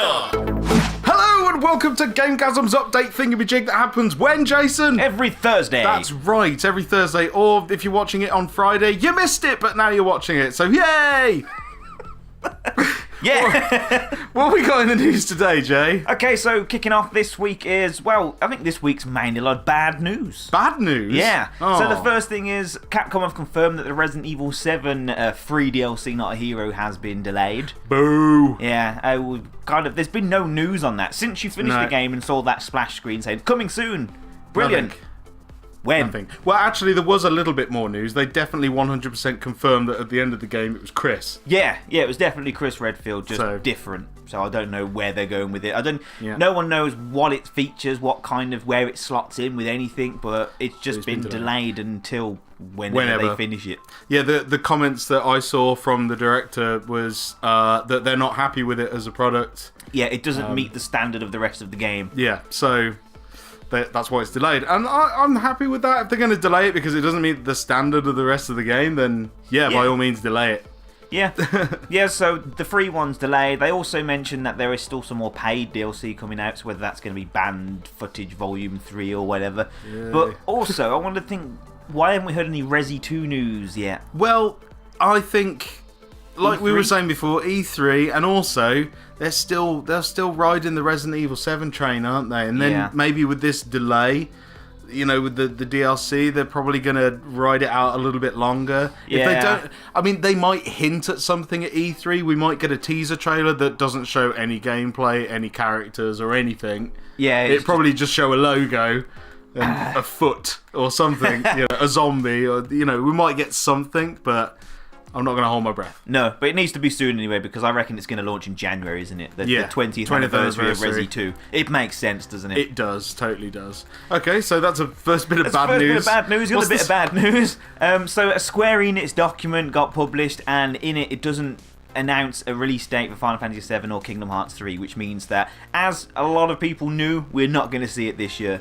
Hello and welcome to GameGazm's update thingamajig that happens when, Jason? Every Thursday. That's right, every Thursday. Or if you're watching it on Friday, you missed it, but now you're watching it, so yay! Yeah. What have we got in the news today, Jay? Okay, so kicking off this week is, well, I think this week's mainly a lot of bad news. Bad news? Yeah. Oh. So the first thing is, Capcom have confirmed that the Resident Evil 7 free DLC, Not a Hero, has been delayed. Boo! Yeah, there's been no news on that. Since you finished the game and saw that splash screen saying, coming soon. Brilliant. Nothing. When? Nothing. Well, actually, there was a little bit more news. They definitely 100% confirmed that at the end of the game it was Chris. Yeah, it was definitely Chris Redfield, just different. So I don't know where they're going with it. No one knows what it features, where it slots in with anything, but it's just been delayed until whenever they finish it. Yeah, the comments that I saw from the director was that they're not happy with it as a product. Yeah, it doesn't meet the standard of the rest of the game. Yeah, so that's why it's delayed. And I'm happy with that. If they're going to delay it because it doesn't meet the standard of the rest of the game, then by all means delay it. Yeah. Yeah, so the free one's delayed. They also mentioned that there is still some more paid DLC coming out, so whether that's going to be Banned Footage Volume 3 or whatever. Yeah. But also, I want to think, why haven't we heard any Resi 2 news yet? Well, I think, like E3? we were saying before, E3, and also they're still riding the Resident Evil 7 train, aren't they? And then maybe with this delay, with the DLC, they're probably going to ride it out a little bit longer. Yeah. If they don't, I mean, they might hint at something at E3. We might get a teaser trailer that doesn't show any gameplay, any characters, or anything. Yeah, it'd probably just show a logo and a foot or something, a zombie, or we might get something, but I'm not going to hold my breath. No, but it needs to be soon anyway, because I reckon it's going to launch in January, isn't it? The 20th anniversary of Resi 2. It makes sense, doesn't it? It does, totally does. Okay, so that's a first bit of bad news. Bit of bad news. Got a bit of bad news. So a Square Enix document got published, and in it doesn't announce a release date for Final Fantasy VII or Kingdom Hearts 3, which means that, as a lot of people knew, we're not going to see it this year.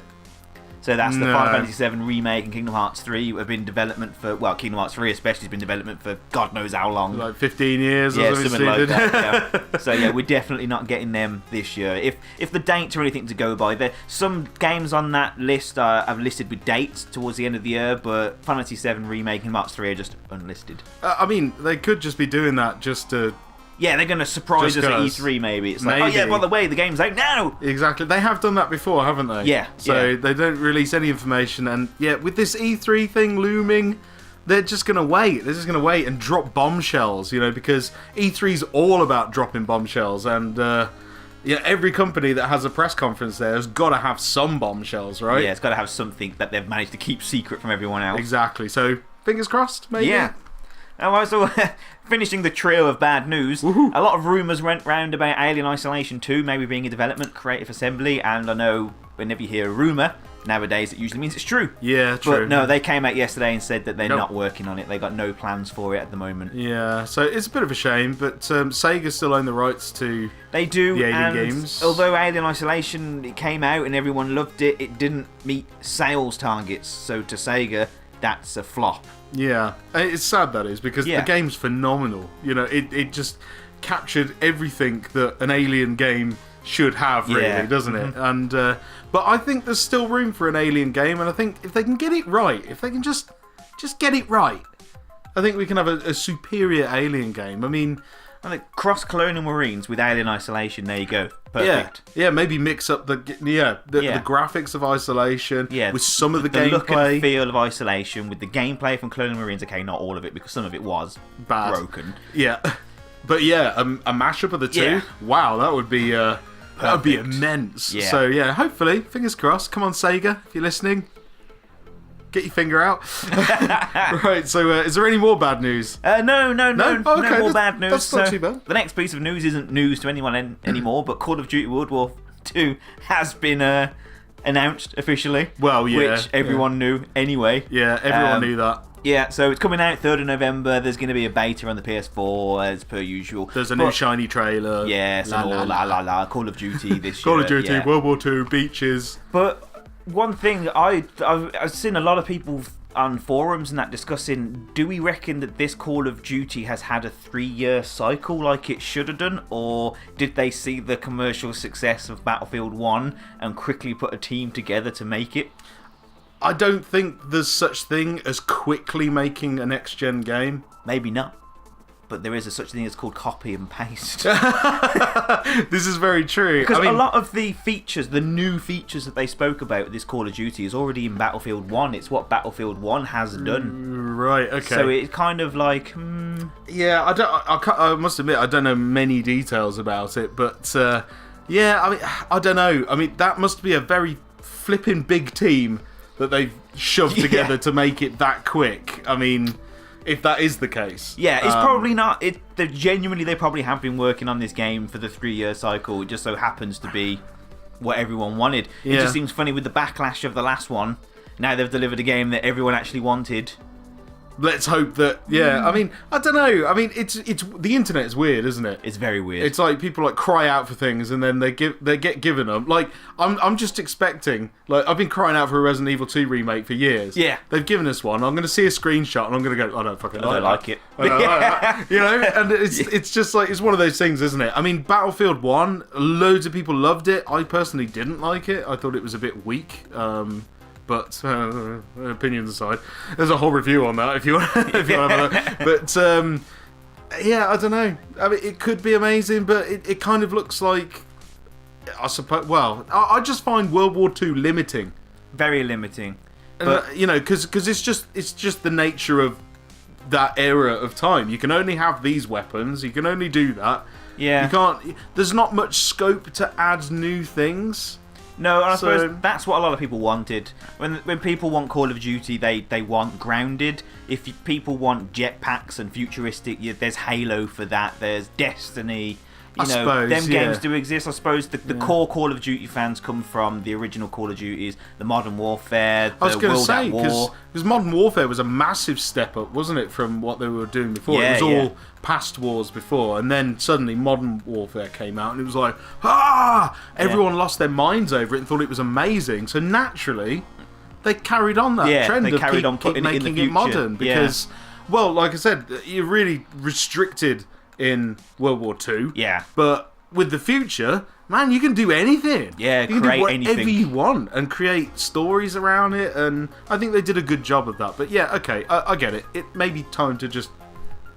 So that's the Final Fantasy VII Remake and Kingdom Hearts 3 have been in development for, well, Kingdom Hearts 3 especially has been in development for God knows how long. Like 15 years or something like that. Yeah. So yeah, we're definitely not getting them this year. If the dates are anything to go by, some games on that list are listed with dates towards the end of the year, but Final Fantasy VII Remake and Kingdom Hearts 3 are just unlisted. I mean, they could just be doing that just to... Yeah, they're going to surprise us at E3 maybe. It's like, oh yeah, by the way, the game's out now! Exactly. They have done that before, haven't they? Yeah. So they don't release any information, and with this E3 thing looming, they're just going to wait. They're just going to wait and drop bombshells, because E3's all about dropping bombshells, and every company that has a press conference there has got to have some bombshells, right? Yeah, it's got to have something that they've managed to keep secret from everyone else. Exactly. So, fingers crossed, maybe? Yeah. So, finishing the trio of bad news, a lot of rumours went round about Alien Isolation 2 maybe being in development, Creative Assembly, and I know whenever you hear a rumour, nowadays it usually means it's true. Yeah, true. But no, they came out yesterday and said that they're not working on it. They got no plans for it at the moment. Yeah, so it's a bit of a shame, but Sega still own the rights to the Alien games. Although Alien Isolation it came out and everyone loved it, it didn't meet sales targets. So to Sega, that's a flop. Yeah, it's sad that is, because the game's phenomenal. It just captured everything that an Alien game should have, really, doesn't it? And but I think there's still room for an Alien game, and I think if they can get it right, if they can just get it right, I think we can have a superior Alien game. I mean, cross Colonial Marines with Alien Isolation, there you go. Perfect. Yeah, maybe mix up the graphics of Isolation with some of the gameplay. The look and feel of Isolation with the gameplay from Colonial Marines. Okay, not all of it, because some of it was broken. Yeah. But a mashup of the two. Yeah. Wow, that would be immense. Yeah. So hopefully, fingers crossed. Come on, Sega, if you're listening. Get your finger out. Right, so is there any more bad news? No more bad news. That's not too bad. The next piece of news isn't news to anyone anymore, but Call of Duty World War 2 has been announced officially. Well, yeah. Which everyone knew anyway. Yeah, everyone knew that. Yeah, so it's coming out 3rd of November. There's going to be a beta on the PS4, as per usual. There's a new shiny trailer. Yes, Call of Duty this year. Call of Duty, World War 2, beaches. But one thing, I've seen a lot of people on forums and that discussing, do we reckon that this Call of Duty has had a 3-year cycle like it should have done, or did they see the commercial success of Battlefield 1 and quickly put a team together to make it? I don't think there's such thing as quickly making a next-gen game. Maybe not. But there is such thing as called copy and paste. This is very true. Because a lot of the features, the new features that they spoke about with this Call of Duty is already in Battlefield 1. It's what Battlefield 1 has done. Right, okay. So it's kind of like, Yeah, I must admit, I don't know many details about it, but yeah, I mean, I don't know. I mean, that must be a very flipping big team that they've shoved together to make it that quick. I mean, if that is the case. Yeah, it's probably not. They probably have been working on this game for the 3-year cycle. It just so happens to be what everyone wanted. It just seems funny with the backlash of the last one. Now they've delivered a game that everyone actually wanted. Let's hope that. Yeah, I mean, I don't know. I mean, it's the internet is weird, isn't it? It's very weird. It's like people like cry out for things and then they get given them. Like I'm just expecting. Like I've been crying out for a Resident Evil 2 remake for years. Yeah, they've given us one. I'm going to see a screenshot and I'm going to go, I don't fucking like it. You know, and it's just like it's one of those things, isn't it? I mean, Battlefield 1, loads of people loved it. I personally didn't like it. I thought it was a bit weak. But opinions aside, there's a whole review on that if you want to have a look. But yeah, I don't know. I mean, it could be amazing, but it kind of looks like, I suppose. Well, I just find World War II limiting, very limiting. But you know, because it's just the nature of that era of time. You can only have these weapons. You can only do that. Yeah. You can't. There's not much scope to add new things. No, and I suppose that's what a lot of people wanted. When people want Call of Duty, they want grounded. If people want jetpacks and futuristic, there's Halo for that. There's Destiny. You know, suppose, them games do exist. I suppose the core Call of Duty fans come from the original Call of Duties, the Modern Warfare, the World at War. Because Modern Warfare was a massive step up, wasn't it, from what they were doing before? Yeah, it was all past wars before, and then suddenly Modern Warfare came out, and it was like, everyone lost their minds over it and thought it was amazing. So naturally, they carried on that trend of keep making it modern. Because, well, like I said, you're really restricted in World War II. Yeah. But with the future, man, you can do anything. Yeah, you can create do whatever anything you want and create stories around it, and I think they did a good job of that. But yeah, okay, I get it. It may be time to just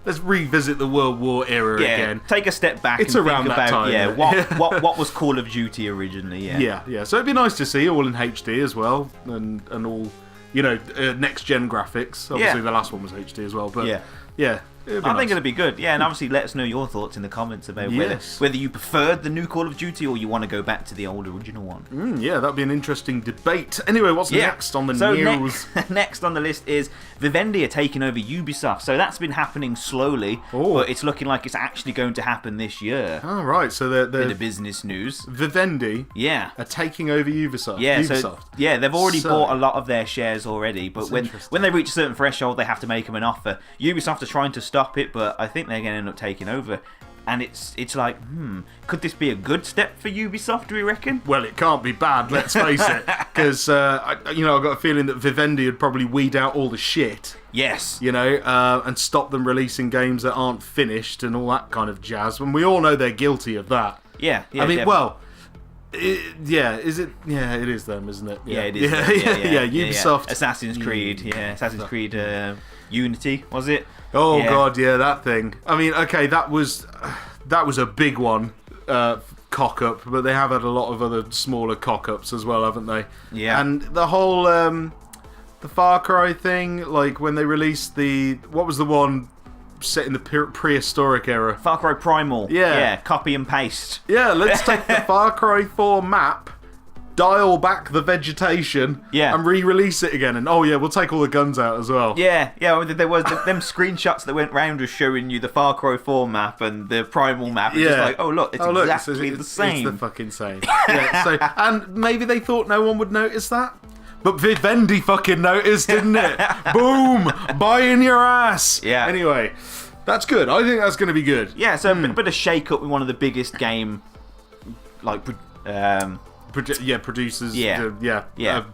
let's revisit the World War era again. Take a step back. It's and around think that about, time. what was Call of Duty originally? Yeah. So it'd be nice to see all in HD as well, and all, you know, next gen graphics. Obviously, the last one was HD as well, but yeah. I think it'll be good. Yeah, and obviously let us know your thoughts in the comments about whether you preferred the new Call of Duty or you want to go back to the old original one. Yeah, that'd be an interesting debate. Anyway, what's next on the news? Next on the list is Vivendi are taking over Ubisoft. So that's been happening slowly, but it's looking like it's actually going to happen this year. Oh, right. So they're bit of business news. Vivendi are taking over Ubisoft. Yeah, Ubisoft. They've already bought a lot of their shares already, but when they reach a certain threshold, they have to make them an offer. Ubisoft are trying to stop it, but I think they're going to end up taking over. And it's like, could this be a good step for Ubisoft, do we reckon? Well, it can't be bad, let's face it. Because, I've got a feeling that Vivendi would probably weed out all the shit. Yes. You know, and stop them releasing games that aren't finished and all that kind of jazz. And we all know they're guilty of that. Yeah. I mean, well... is it? Yeah, it is them, isn't it? Yeah, it is. Yeah, Ubisoft. Assassin's Creed. Yeah, Assassin's Creed Unity, was it? Oh god, yeah, that thing. I mean, okay, that was a big one, cock up, but they have had a lot of other smaller cock ups as well, haven't they? Yeah. And the whole the Far Cry thing, like when they released what was the one set in the prehistoric era? Far Cry Primal. Yeah, copy and paste. Yeah, let's take the Far Cry 4 map, dial back the vegetation, and re-release it again. And we'll take all the guns out as well. Yeah. There was them screenshots that went round was showing you the Far Cry 4 map and the Primal map. And just like, look, it's exactly the same. It's the fucking same. And maybe they thought no one would notice that. But Vivendi fucking noticed, didn't it? Boom! Buy in your ass! Yeah. Anyway, that's good. I think that's going to be good. Yeah, so a bit of shake-up with one of the biggest game, producers.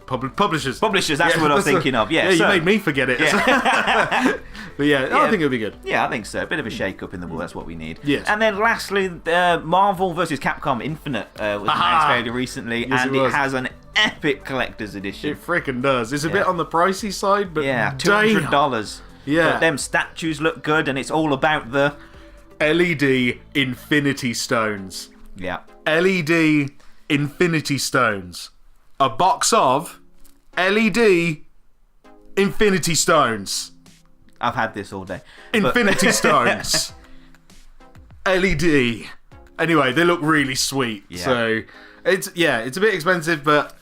Publishers. Publishers. That's what I was thinking of. Yeah. You made me forget it. Yeah. But I think it'll be good. Yeah, I think so. A bit of a shake-up in the world. That's what we need. Yes. And then lastly, Marvel vs. Capcom Infinite was announced fairly recently, and it has an epic collector's edition. It freaking does. It's a bit on the pricey side, but $200. Yeah. But them statues look good, and it's all about the LED Infinity Stones. Yeah. LED Infinity Stones. A box of LED Infinity Stones. I've had this all day. Infinity Stones. LED. Anyway, they look really sweet. Yeah. So it's a bit expensive, but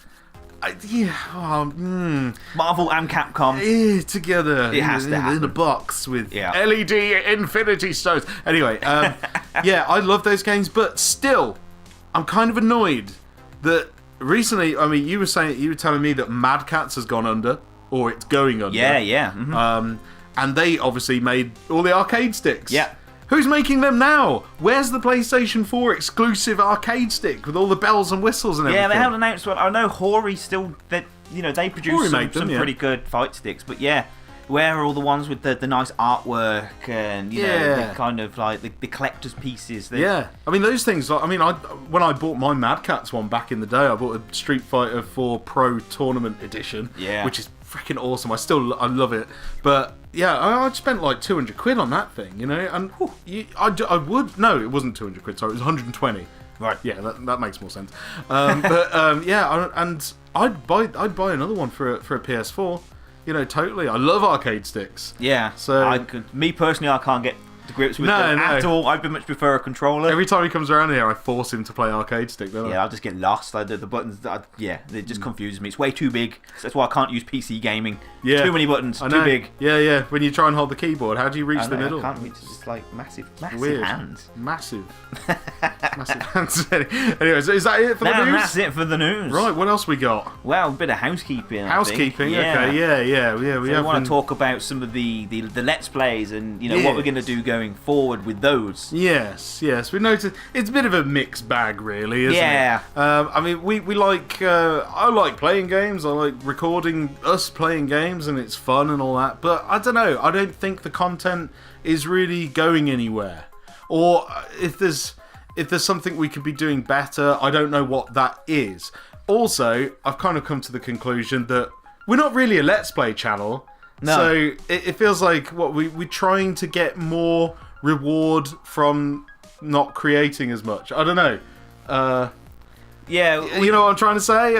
Marvel and Capcom together. It has to happen. In a box with LED Infinity Stones. Anyway, I love those games, but still, I'm kind of annoyed that recently. I mean, you were telling me that Mad Catz has gone under, or it's going under. Yeah. Mm-hmm. And they obviously made all the arcade sticks. Yeah. Who's making them now? Where's the PlayStation 4 exclusive arcade stick with all the bells and whistles and everything? Yeah, they haven't announced one. I know Hori still, they produce some pretty good fight sticks, but where are all the ones with the nice artwork and the kind of like the collector's pieces? I mean those things. When I bought my Mad Catz one back in the day, I bought a Street Fighter 4 Pro Tournament Edition, which is freaking awesome. I love it, but. Yeah, I spent like 200 quid on that thing, and I would... No, it wasn't 200 quid, sorry, it was 120. Right. Yeah, that makes more sense. And I'd buy another one for a PS4, totally. I love arcade sticks. Yeah, so... Me personally, I can't get to grips with them at all. I much prefer a controller. Every time he comes around here, I force him to play arcade stick, don't I? Yeah, I'll just get lost. The buttons, it just confuses me. It's way too big. So that's why I can't use PC gaming. Yeah. Too many buttons, too big. Yeah. When you try and hold the keyboard, how do you reach the middle? I can't reach. It's just like massive Weird. hands. Massive hands. Anyway, so is that it for the news? That's it for the news. Right, what else we got? Well, a bit of housekeeping. Housekeeping, okay, yeah. We want to talk about some of the Let's Plays and what we're going to do going forward with those. Yes. We noticed it's a bit of a mixed bag, really, isn't it? I mean, we like. I like playing games. I like recording us playing games, and it's fun and all that. But I don't know. I don't think the content is really going anywhere. Or if there's something we could be doing better, I don't know what that is. Also, I've kind of come to the conclusion that we're not really a Let's Play channel. No. So it feels like we're trying to get more reward from not creating as much. I don't know. You know what I'm trying to say?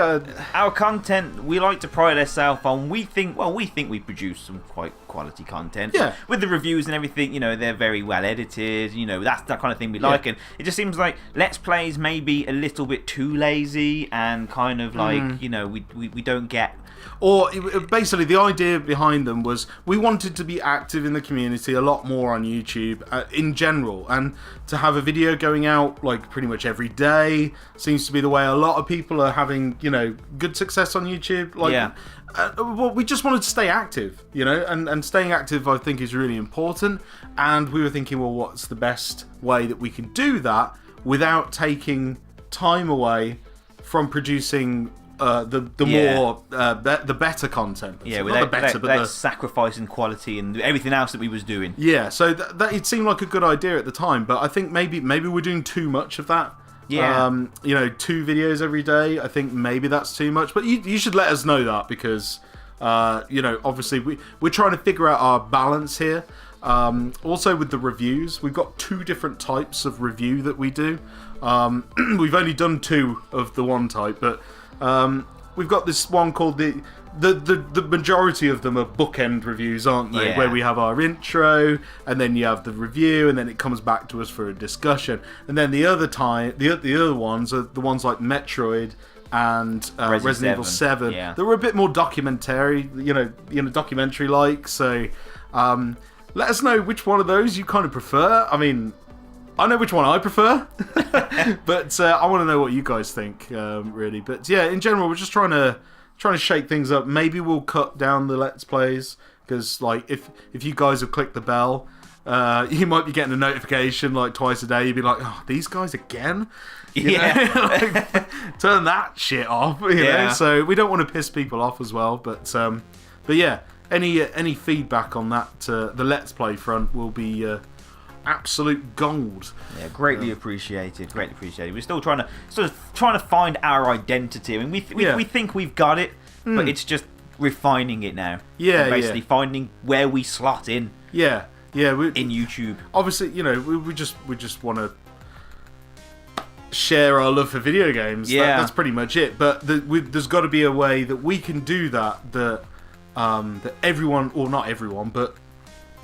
Our content, we like to pride ourselves on. We think we produce some quite quality content. Yeah. With the reviews and everything, they're very well edited. That's that kind of thing we like. And it just seems like Let's Plays maybe a little bit too lazy and kind of like, we don't get... Or basically, the idea behind them was we wanted to be active in the community a lot more on YouTube in general, and to have a video going out like pretty much every day seems to be the way a lot of people are having, good success on YouTube. Well, we just wanted to stay active, and staying active I think is really important. And we were thinking, well, what's the best way that we can do that without taking time away from producing the better content. Yeah, without sacrificing quality and everything else that we was doing. Yeah, so that it seemed like a good idea at the time, but I think maybe we're doing too much of that. Yeah. 2 videos every day. I think maybe that's too much, but you should let us know that because obviously we're trying to figure out our balance here. Also with the reviews, we've got 2 different types of review that we do. We've only done 2 of the one type, but we've got this one called the majority of them are bookend reviews, aren't they? Yeah. Where we have our intro, and then you have the review, and then it comes back to us for a discussion. And then the other ones are the ones like Metroid and Resident Evil 7. Yeah. They were a bit more documentary, documentary like. So let us know which one of those you kind of prefer. I mean, I know which one I prefer, but I want to know what you guys think, really. But yeah, in general, we're just trying to shake things up. Maybe we'll cut down the Let's Plays because, like, if you guys have clicked the bell You might be getting a notification like twice a day. You'd be like, "Oh, these guys again?" Like, turn that shit off. You know? So we don't want to piss people off as well. But yeah, any feedback on that, the Let's Play front will be absolute gold. Yeah, greatly appreciated. Greatly appreciated. We're still trying to find our identity. I mean, we think we've got it, but it's just refining it now. Yeah, and basically finding where we slot in. Yeah. In YouTube. Obviously, you know, we just want to share our love for video games. Yeah. That's pretty much it. But there's got to be a way that we can do that that everyone, or not everyone, but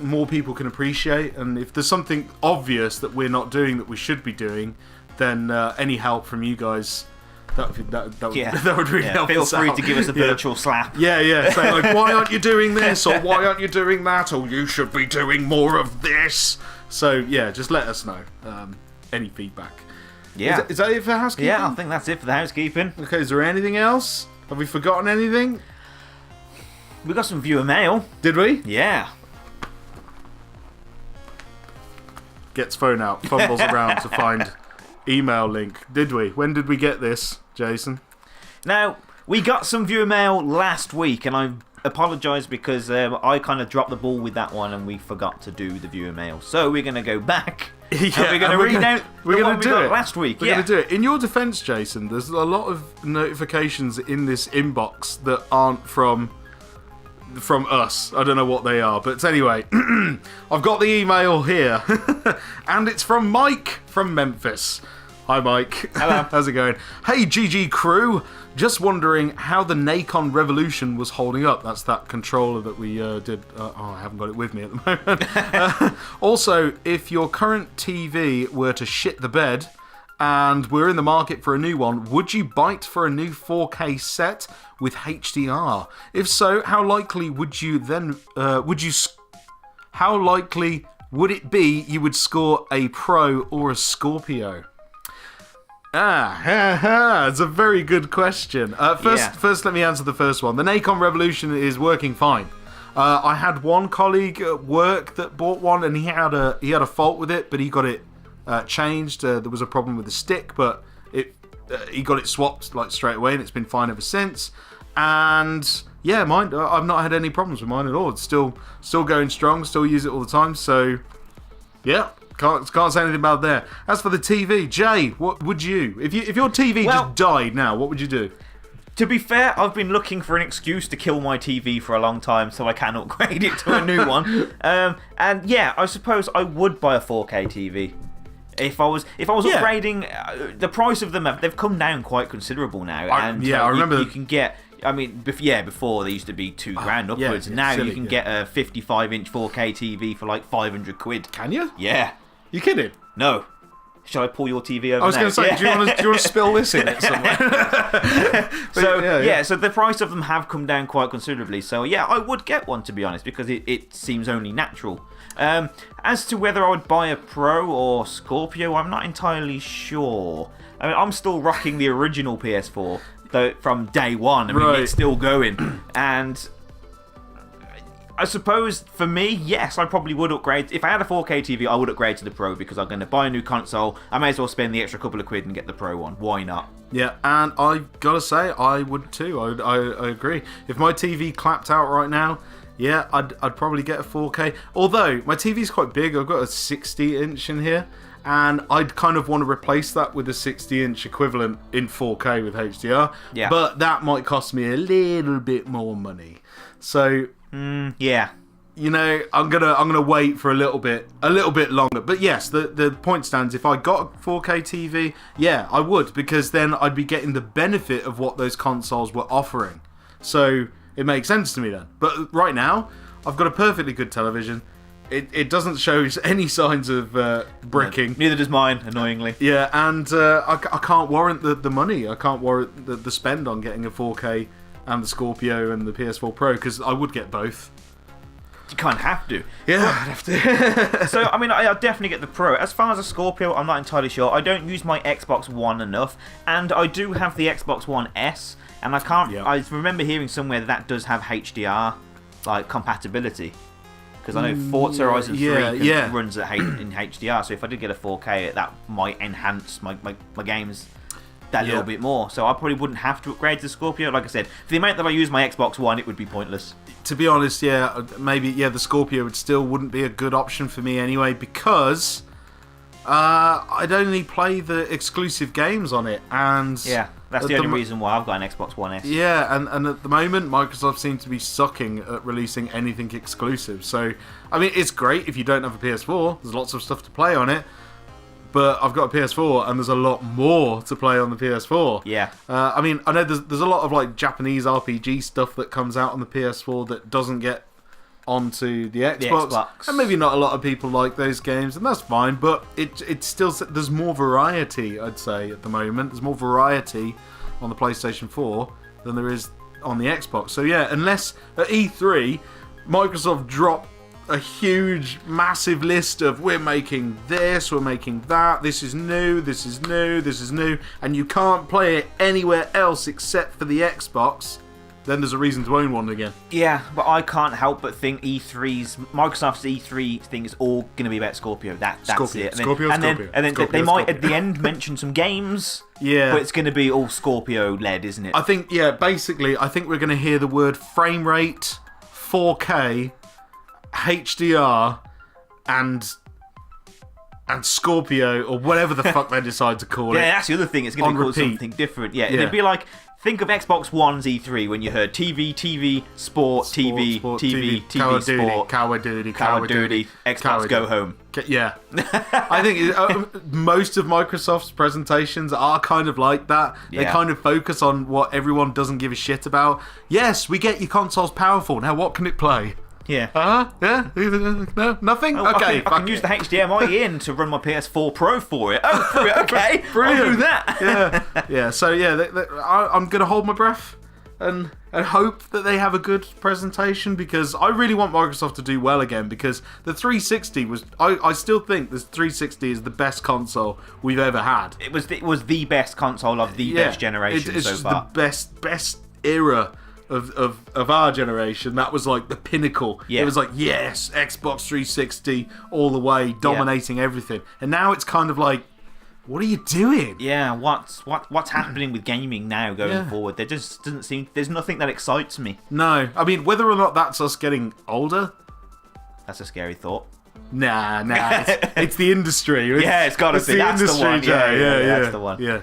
more people can appreciate. And if there's something obvious that we're not doing that we should be doing, then any help from you guys, that would really help Feel us free out. to give us a virtual slap. Yeah. Say like, why aren't you doing this, or why aren't you doing that, or you should be doing more of this. So yeah, just let us know. Any feedback. Yeah. Is that it for housekeeping? Yeah, I think that's it for the housekeeping. Okay, is there anything else? Have we forgotten anything? We got some viewer mail. Did we? Yeah. Gets phone out, fumbles around to find email link. Did we? When did we get this, Jason? Now, we got some viewer mail last week, and I apologise because I kind of dropped the ball with that one and we forgot to do the viewer mail. So we're going to go back. And we're going to read out the one we got last week. We're going to do it. In your defence, Jason, there's a lot of notifications in this inbox that aren't from us. I don't know what they are, but anyway, I've got the email here, and it's from Mike from Memphis. Hi, Mike. Hello. How's it going? Hey, GG crew. Just wondering how the Nacon Revolution was holding up. That's that controller that we did. I haven't got it with me at the moment. Also, if your current TV were to shit the bed and we're in the market for a new one, would you bite for a new 4K set with HDR? If so, how likely would you then how likely would it be you would score a Pro or a Scorpio? It's a very good question. First, let me answer the first one. The Nacon Revolution is working fine. I had one colleague at work that bought one, and he had a fault with it, but he got it changed. There was a problem with the stick, but he got it swapped like straight away, and it's been fine ever since. And yeah, mine. I've not had any problems with mine at all. It's still going strong. Still use it all the time. So yeah. Can't say anything about there. As for the TV, Jay, what would you... If your TV just died now, what would you do? To be fair, I've been looking for an excuse to kill my TV for a long time, so I can upgrade it to a new one. And yeah, I suppose I would buy a 4K TV. If I was upgrading, the price of them, they've come down quite considerable now. I remember. You can get... I mean, before they used to be £2,000 upwards. Now you can get a 55-inch 4K TV for like 500 quid. Can you? Yeah. You kidding? No. Shall I pull your TV over? I was going to say, do you want to spill this in it somewhere? So the price of them have come down quite considerably. So yeah, I would get one, to be honest, because it seems only natural. As to whether I would buy a Pro or Scorpio, I'm not entirely sure. I mean, I'm still rocking the original PS4 from day one. I mean, it's still going. And I suppose for me, yes, I probably would upgrade. If I had a 4K TV, I would upgrade to the Pro because I'm going to buy a new console. I may as well spend the extra couple of quid and get the Pro one. Why not? Yeah, and I've got to say, I would too. I agree. If my TV clapped out right now, yeah, I'd probably get a 4K. Although, my TV's quite big. I've got a 60-inch in here. And I'd kind of want to replace that with a 60-inch equivalent in 4K with HDR. Yeah. But that might cost me a little bit more money. So... yeah, you know, I'm gonna wait for a little bit longer. But yes, the point stands. If I got a 4K TV, yeah, I would, because then I'd be getting the benefit of what those consoles were offering. So it makes sense to me then. But right now, I've got a perfectly good television. It doesn't show any signs of bricking. Neither does mine, annoyingly. Yeah, and I can't warrant the money. I can't warrant the spend on getting a 4K. And the Scorpio and the PS4 Pro, because I would get both. You can't have to. Yeah, I'd have to. So, I mean, I'll definitely get the Pro. As far as a Scorpio, I'm not entirely sure. I don't use my Xbox One enough, and I do have the Xbox One S, and I can't... Yeah. I remember hearing somewhere that does have HDR, like, compatibility. because I know Forza Horizon 3 runs in HDR, so if I did get a 4K, that might enhance my games that little bit more. So I probably wouldn't have to upgrade to Scorpio. Like I said, for the amount that I use my Xbox One, it would be pointless. To be honest, maybe the Scorpio wouldn't be a good option for me anyway, because I'd only play the exclusive games on it, and that's the only reason why I've got an Xbox One S. Yeah, and at the moment, Microsoft seems to be sucking at releasing anything exclusive. So, I mean, it's great if you don't have a PS4. There's lots of stuff to play on it. But I've got a PS4, and there's a lot more to play on the PS4. Yeah. I mean, I know there's a lot of like Japanese RPG stuff that comes out on the PS4 that doesn't get onto the Xbox. And maybe not a lot of people like those games, and that's fine. But it's still, there's more variety, I'd say, at the moment. There's more variety on the PlayStation 4 than there is on the Xbox. So yeah, unless at E3 Microsoft drop a huge, massive list of we're making this, we're making that, this is new, this is new, this is new, and you can't play it anywhere else except for the Xbox, then there's a reason to own one again. Yeah, but I can't help but think Microsoft's E3 thing is all going to be about Scorpio. That's Scorpio. it. Scorpio. And then they might at the end mention some games. Yeah. But it's going to be all Scorpio led, isn't it? I think, basically, I think we're going to hear the word frame rate, 4K, HDR, and Scorpio, or whatever the fuck they decide to call it. Yeah, that's the other thing. It's going to be called something different. Yeah, it'd be like, think of Xbox One's E3 when you heard TV, Sport, TV, Sport, Call of Duty, Xbox Go Home. Yeah. I think most of Microsoft's presentations are kind of like that. They kind of focus on what everyone doesn't give a shit about. Yes, we get your consoles powerful. Now what can it play? Yeah. Yeah? No? Nothing? Oh, okay. I can use the HDMI in to run my PS4 Pro for it. Oh, okay. Brilliant. I'll do that. Yeah. So, I'm going to hold my breath and hope that they have a good presentation, because I really want Microsoft to do well again, because the 360 was... I still think the 360 is the best console we've ever had. It was the best console of the best generation it's so just far. The best era of our generation. That was like the pinnacle. It was like, yes, Xbox 360 all the way, dominating everything. And now it's kind of like, what are you doing? Yeah, what's happening with gaming now going forward? There just doesn't seem... There's nothing that excites me. No. I mean, whether or not that's us getting older... That's a scary thought. Nah. It's the industry. It's got to be. That's the one. Yeah, that's the one. Yeah.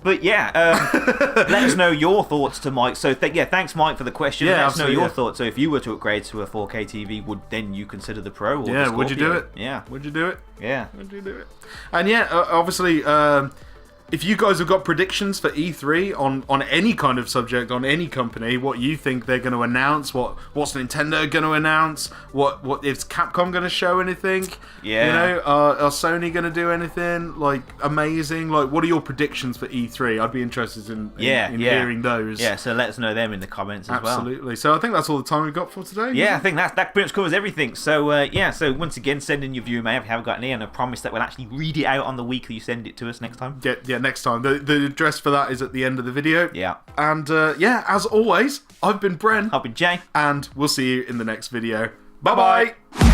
But let us know your thoughts to Mike. So thanks Mike for the question. Let us know your thoughts. So if you were to upgrade to a 4K TV, would then you consider the Pro or the Scorpio? Would you do it? Yeah. Would you do it? Yeah. Would you do it? And obviously, if you guys have got predictions for E3 on any kind of subject, on any company, what you think they're going to announce, what's Nintendo going to announce, what is Capcom going to show anything? Yeah. You know, are Sony going to do anything like amazing? Like, what are your predictions for E3? I'd be interested in hearing those. Yeah, so let us know them in the comments as well. Absolutely. So I think that's all the time we've got for today. Yeah, I think that pretty much covers everything. So so once again, send in your view mail if you haven't got any, and I promise that we'll actually read it out on the week that you send it to us next time. Yeah, next time. The address for that is at the end of the video. Yeah. And as always, I've been Bren. I've been Jay. And we'll see you in the next video. Bye-bye.